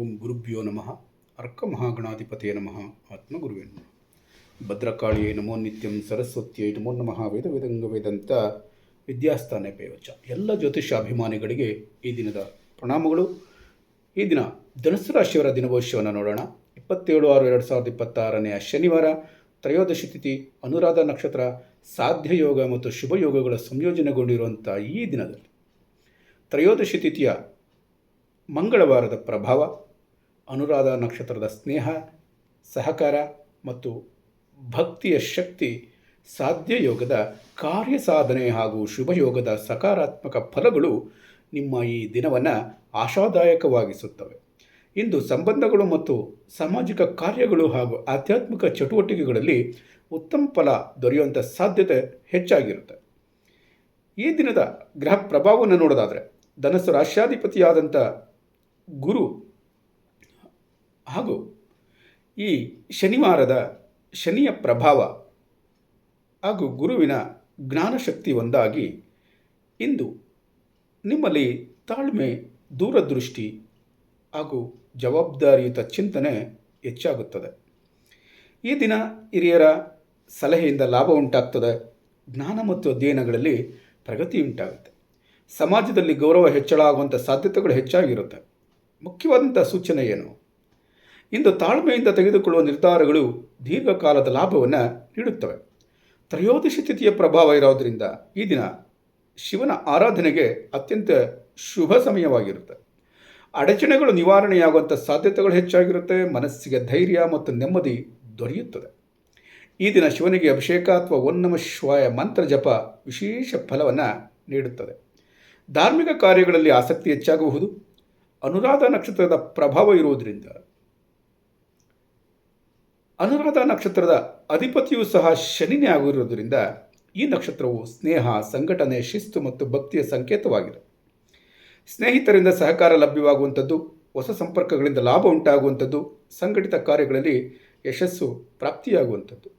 ಓಂ ಗುರುಭ್ಯೋ ನಮಃ ಅರ್ಕ ಮಹಾಗಣಾಧಿಪತಿಯೇ ನಮಃ ಆತ್ಮಗುರುವೇ ನಮಃ ಭದ್ರಕಾಳಿಯೇ ನಮೋ ನಿತ್ಯಂ ಸರಸ್ವತಿಯೇ ನಮೋ ನಮಃ ವೇದ ವೇದಂಗ ವೇದಂತ ವಿದ್ಯಾಸ್ಥಾನ ಪೇವಚ. ಎಲ್ಲ ಜ್ಯೋತಿಷಾಭಿಮಾನಿಗಳಿಗೆ ಈ ದಿನದ ಪ್ರಣಾಮಗಳು. ಈ ದಿನ ಧನುಸ್ಸು ರಾಶಿಯವರ ದಿನಭವಿಷ್ಯವನ್ನು ನೋಡೋಣ. 27/6/2026 ಶನಿವಾರ, ತ್ರಯೋದಶಿ ತಿಥಿ, ಅನುರಾಧ ನಕ್ಷತ್ರ, ಸಾಧ್ಯ ಯೋಗ ಮತ್ತು ಶುಭ ಯೋಗಗಳ ಸಂಯೋಜನೆಗೊಂಡಿರುವಂಥ ಈ ದಿನದಲ್ಲಿ ತ್ರಯೋದಶಿ ತಿಥಿಯ ಮಂಗಳವಾರದ ಪ್ರಭಾವ, ಅನುರಾಧ ನಕ್ಷತ್ರದ ಸ್ನೇಹ, ಸಹಕಾರ ಮತ್ತು ಭಕ್ತಿಯ ಶಕ್ತಿ, ಸಾಧ್ಯ ಯೋಗದ ಕಾರ್ಯಸಾಧನೆ ಹಾಗೂ ಶುಭ ಯೋಗದ ಸಕಾರಾತ್ಮಕ ಫಲಗಳು ನಿಮ್ಮ ಈ ದಿನವನ್ನು ಆಶಾದಾಯಕವಾಗಿಸುತ್ತವೆ. ಇಂದು ಸಂಬಂಧಗಳು ಮತ್ತು ಸಾಮಾಜಿಕ ಕಾರ್ಯಗಳು ಹಾಗೂ ಆಧ್ಯಾತ್ಮಿಕ ಚಟುವಟಿಕೆಗಳಲ್ಲಿ ಉತ್ತಮ ಫಲ ದೊರೆಯುವಂಥ ಸಾಧ್ಯತೆ ಹೆಚ್ಚಾಗಿರುತ್ತೆ. ಈ ದಿನದ ಗ್ರಹ ಪ್ರಭಾವವನ್ನು ನೋಡೋದಾದರೆ, ಧನಸ್ಸು ರಾಶ್ಯಾಧಿಪತಿಯಾದಂಥ ಗುರು ಹಾಗೂ ಈ ಶನಿಯ ಪ್ರಭಾವ ಹಾಗೂ ಗುರುವಿನ ಜ್ಞಾನಶಕ್ತಿ ಒಂದಾಗಿ ಇಂದು ನಿಮ್ಮಲ್ಲಿ ತಾಳ್ಮೆ, ದೂರದೃಷ್ಟಿ ಹಾಗೂ ಜವಾಬ್ದಾರಿಯುತ ಚಿಂತನೆ ಹೆಚ್ಚಾಗುತ್ತದೆ. ಈ ದಿನ ಹಿರಿಯರ ಸಲಹೆಯಿಂದ ಲಾಭ ಉಂಟಾಗ್ತದೆ. ಜ್ಞಾನ ಮತ್ತು ಅಧ್ಯಯನಗಳಲ್ಲಿ ಪ್ರಗತಿ ಉಂಟಾಗುತ್ತೆ. ಸಮಾಜದಲ್ಲಿ ಗೌರವ ಹೆಚ್ಚಳ ಆಗುವಂಥ ಸಾಧ್ಯತೆಗಳು ಹೆಚ್ಚಾಗಿರುತ್ತೆ. ಮುಖ್ಯವಾದಂಥ ಸೂಚನೆ ಏನು? ಇಂದು ತಾಳ್ಮೆಯಿಂದ ತೆಗೆದುಕೊಳ್ಳುವ ನಿರ್ಧಾರಗಳು ದೀರ್ಘಕಾಲದ ಲಾಭವನ್ನು ನೀಡುತ್ತವೆ. ತ್ರಯೋದಶಿ ತಿಥಿಯ ಪ್ರಭಾವ ಇರೋದರಿಂದ ಈ ದಿನ ಶಿವನ ಆರಾಧನೆಗೆ ಅತ್ಯಂತ ಶುಭ ಸಮಯವಾಗಿರುತ್ತೆ. ಅಡಚಣೆಗಳು ನಿವಾರಣೆಯಾಗುವಂಥ ಸಾಧ್ಯತೆಗಳು ಹೆಚ್ಚಾಗಿರುತ್ತೆ. ಮನಸ್ಸಿಗೆ ಧೈರ್ಯ ಮತ್ತು ನೆಮ್ಮದಿ ದೊರೆಯುತ್ತದೆ. ಈ ದಿನ ಶಿವನಿಗೆ ಅಭಿಷೇಕ ಅಥವಾ ಓಂ ನಮಃ ಶಿವಾಯ ಮಂತ್ರ ಜಪ ವಿಶೇಷ ಫಲವನ್ನು ನೀಡುತ್ತದೆ. ಧಾರ್ಮಿಕ ಕಾರ್ಯಗಳಲ್ಲಿ ಆಸಕ್ತಿ ಹೆಚ್ಚಾಗಬಹುದು. ಅನುರಾಧ ನಕ್ಷತ್ರದ ಪ್ರಭಾವ ಇರುವುದರಿಂದ ಅನುರಾಧ ನಕ್ಷತ್ರದ ಅಧಿಪತಿಯೂ ಸಹ ಶನಿನೇ ಆಗಿರುವುದರಿಂದ ಈ ನಕ್ಷತ್ರವು ಸ್ನೇಹ, ಸಂಘಟನೆ, ಶಿಸ್ತು ಮತ್ತು ಭಕ್ತಿಯ ಸಂಕೇತವಾಗಿದೆ. ಸ್ನೇಹಿತರಿಂದ ಸಹಕಾರ ಲಭ್ಯವಾಗುವಂಥದ್ದು, ಹೊಸ ಸಂಪರ್ಕಗಳಿಂದ ಲಾಭ ಉಂಟಾಗುವಂಥದ್ದು, ಸಂಘಟಿತ ಕಾರ್ಯಗಳಲ್ಲಿ ಯಶಸ್ಸು ಪ್ರಾಪ್ತಿಯಾಗುವಂಥದ್ದು.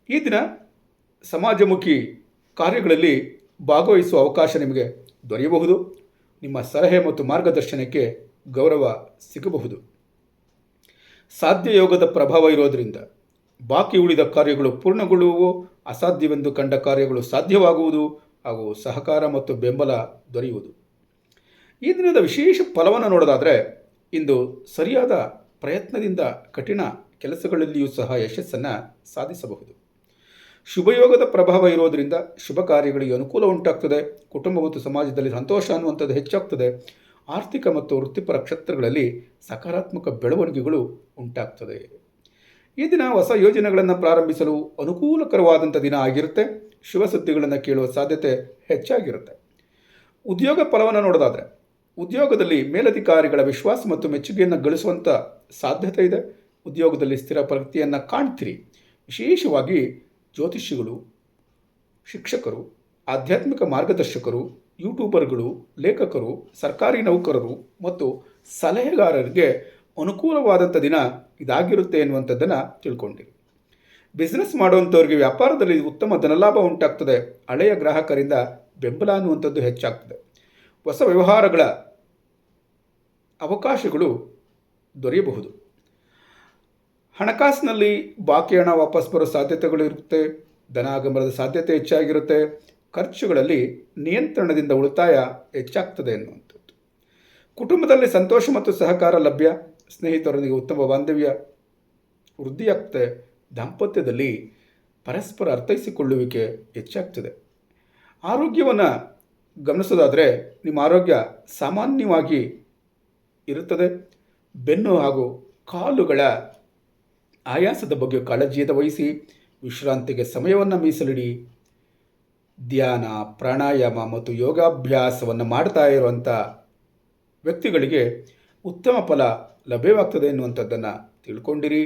ಈ ದಿನ ಸಮಾಜಮುಖಿ ಕಾರ್ಯಗಳಲ್ಲಿ ಭಾಗವಹಿಸುವ ಅವಕಾಶ ನಿಮಗೆ ದೊರೆಯಬಹುದು. ನಿಮ್ಮ ಸಲಹೆ ಮತ್ತು ಮಾರ್ಗದರ್ಶನಕ್ಕೆ ಗೌರವ ಸಿಗಬಹುದು. ಸಾಧ್ಯ ಯೋಗದ ಪ್ರಭಾವ ಇರೋದರಿಂದ ಬಾಕಿ ಉಳಿದ ಕಾರ್ಯಗಳು ಪೂರ್ಣಗೊಳ್ಳುವವು, ಅಸಾಧ್ಯವೆಂದು ಕಂಡ ಕಾರ್ಯಗಳು ಸಾಧ್ಯವಾಗುವುದು ಹಾಗೂ ಸಹಕಾರ ಮತ್ತು ಬೆಂಬಲ ದೊರೆಯುವುದು. ಈ ದಿನದ ವಿಶೇಷ ಫಲವನ್ನು ನೋಡೋದಾದರೆ, ಇಂದು ಸರಿಯಾದ ಪ್ರಯತ್ನದಿಂದ ಕಠಿಣ ಕೆಲಸಗಳಲ್ಲಿಯೂ ಸಹ ಯಶಸ್ಸನ್ನು ಸಾಧಿಸಬಹುದು. ಶುಭಯೋಗದ ಪ್ರಭಾವ ಇರೋದರಿಂದ ಶುಭ ಕಾರ್ಯಗಳಿಗೆ ಅನುಕೂಲ ಉಂಟಾಗ್ತದೆ. ಕುಟುಂಬ ಮತ್ತು ಸಮಾಜದಲ್ಲಿ ಸಂತೋಷ ಅನ್ನುವಂಥದ್ದು ಹೆಚ್ಚಾಗ್ತದೆ. ಆರ್ಥಿಕ ಮತ್ತು ವೃತ್ತಿಪರ ಕ್ಷೇತ್ರಗಳಲ್ಲಿ ಸಕಾರಾತ್ಮಕ ಬೆಳವಣಿಗೆಗಳು ಉಂಟಾಗ್ತದೆ. ಈ ದಿನ ಹೊಸ ಯೋಜನೆಗಳನ್ನು ಪ್ರಾರಂಭಿಸಲು ಅನುಕೂಲಕರವಾದಂಥ ದಿನ ಆಗಿರುತ್ತೆ. ಶುಭ ಸುದ್ದಿಗಳನ್ನು ಕೇಳುವ ಸಾಧ್ಯತೆ ಹೆಚ್ಚಾಗಿರುತ್ತೆ. ಉದ್ಯೋಗ ಫಲವನ್ನು ನೋಡೋದಾದರೆ, ಉದ್ಯೋಗದಲ್ಲಿ ಮೇಲಧಿಕಾರಿಗಳ ವಿಶ್ವಾಸ ಮತ್ತು ಮೆಚ್ಚುಗೆಯನ್ನು ಗಳಿಸುವಂಥ ಸಾಧ್ಯತೆ ಇದೆ. ಉದ್ಯೋಗದಲ್ಲಿ ಸ್ಥಿರ ಪ್ರಗತಿಯನ್ನು ಕಾಣ್ತೀರಿ. ವಿಶೇಷವಾಗಿ ಜ್ಯೋತಿಷಿಗಳು, ಶಿಕ್ಷಕರು, ಆಧ್ಯಾತ್ಮಿಕ ಮಾರ್ಗದರ್ಶಕರು, ಯೂಟ್ಯೂಬರ್ಗಳು, ಲೇಖಕರು, ಸರ್ಕಾರಿ ನೌಕರರು ಮತ್ತು ಸಲಹೆಗಾರರಿಗೆ ಅನುಕೂಲವಾದಂಥ ದಿನ ಇದಾಗಿರುತ್ತೆ ಎನ್ನುವಂಥದ್ದನ್ನು ತಿಳ್ಕೊಂಡಿರಿ. ಬಿಸ್ನೆಸ್ ಮಾಡುವಂಥವ್ರಿಗೆ ವ್ಯಾಪಾರದಲ್ಲಿ ಉತ್ತಮ ಧನಲಾಭ ಉಂಟಾಗ್ತದೆ. ಹಳೆಯ ಗ್ರಾಹಕರಿಂದ ಬೆಂಬಲ ಅನ್ನುವಂಥದ್ದು ಹೆಚ್ಚಾಗ್ತದೆ. ಹೊಸ ವ್ಯವಹಾರಗಳ ಅವಕಾಶಗಳು ದೊರೆಯಬಹುದು. ಹಣಕಾಸಿನಲ್ಲಿ ಬಾಕಿ ಹಣ ವಾಪಸ್ ಬರೋ ಸಾಧ್ಯತೆಗಳು ಇರುತ್ತೆ. ಧನಾಗಮನದ ಸಾಧ್ಯತೆ ಹೆಚ್ಚಾಗಿರುತ್ತೆ. ಖರ್ಚುಗಳಲ್ಲಿ ನಿಯಂತ್ರಣದಿಂದ ಉಳಿತಾಯ ಹೆಚ್ಚಾಗ್ತದೆ ಎನ್ನುವಂಥದ್ದು. ಕುಟುಂಬದಲ್ಲಿ ಸಂತೋಷ ಮತ್ತು ಸಹಕಾರ ಲಭ್ಯ. ಸ್ನೇಹಿತರೊಂದಿಗೆ ಉತ್ತಮ ಬಾಂಧವ್ಯ ವೃದ್ಧಿಯಾಗ್ತದೆ. ದಾಂಪತ್ಯದಲ್ಲಿ ಪರಸ್ಪರ ಅರ್ಥೈಸಿಕೊಳ್ಳುವಿಕೆ ಹೆಚ್ಚಾಗ್ತದೆ. ಆರೋಗ್ಯವನ್ನು ಗಮನಿಸೋದಾದರೆ, ನಿಮ್ಮ ಆರೋಗ್ಯ ಸಾಮಾನ್ಯವಾಗಿ ಇರುತ್ತದೆ. ಬೆನ್ನು ಹಾಗೂ ಕಾಲುಗಳ ಆಯಾಸದ ಬಗ್ಗೆ ಕಾಳಜಿಯನ್ನು ವಹಿಸಿ ವಿಶ್ರಾಂತಿಗೆ ಸಮಯವನ್ನು ಮೀಸಲಿಡಿ. ಧ್ಯಾನ, ಪ್ರಾಣಾಯಾಮ ಮತ್ತು ಯೋಗಾಭ್ಯಾಸವನ್ನು ಮಾಡ್ತಾ ಇರುವಂಥ ವ್ಯಕ್ತಿಗಳಿಗೆ ಉತ್ತಮ ಫಲ ಲಭ್ಯವಾಗ್ತದೆ ಎನ್ನುವಂಥದ್ದನ್ನು ತಿಳ್ಕೊಂಡಿರಿ.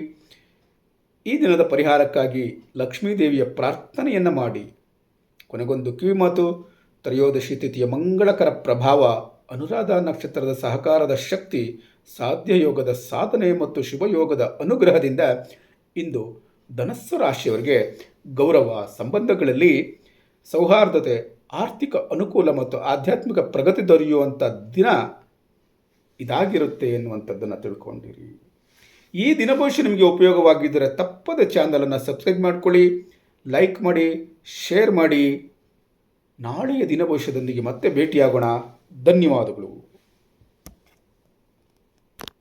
ಈ ದಿನದ ಪರಿಹಾರಕ್ಕಾಗಿ ಲಕ್ಷ್ಮೀದೇವಿಯ ಪ್ರಾರ್ಥನೆಯನ್ನು ಮಾಡಿ. ಕೊನೆಗೊಂದು ಕಿವಿಮಾತು. ತ್ರಯೋದಶಿ ತಿಥಿಯ ಮಂಗಳಕರ ಪ್ರಭಾವ, ಅನುರಾಧ ನಕ್ಷತ್ರದ ಸಹಕಾರದ ಶಕ್ತಿ, ಸಾಧ್ಯ ಯೋಗದ ಸಾಧನೆ ಮತ್ತು ಶುಭಯೋಗದ ಅನುಗ್ರಹದಿಂದ ಇಂದು ಧನಸ್ಸು ರಾಶಿಯವರಿಗೆ ಗೌರವ, ಸಂಬಂಧಗಳಲ್ಲಿ ಸೌಹಾರ್ದತೆ, ಆರ್ಥಿಕ ಅನುಕೂಲ ಮತ್ತು ಆಧ್ಯಾತ್ಮಿಕ ಪ್ರಗತಿ ದೊರೆಯುವಂಥ ದಿನ ಇದಾಗಿರುತ್ತೆ ಎನ್ನುವಂಥದ್ದನ್ನು ತಿಳ್ಕೊಂಡಿರಿ. ಈ ದಿನಭವಿಷ್ಯ ನಿಮಗೆ ಉಪಯೋಗವಾಗಿದ್ದರೆ ತಪ್ಪದ ಚಾನಲನ್ನು ಸಬ್ಸ್ಕ್ರೈಬ್ ಮಾಡ್ಕೊಳ್ಳಿ, ಲೈಕ್ ಮಾಡಿ, ಶೇರ್ ಮಾಡಿ. ನಾಳೆಯ ದಿನಭವಿಷ್ಯದೊಂದಿಗೆ ಮತ್ತೆ ಭೇಟಿಯಾಗೋಣ. ಧನ್ಯವಾದಗಳು.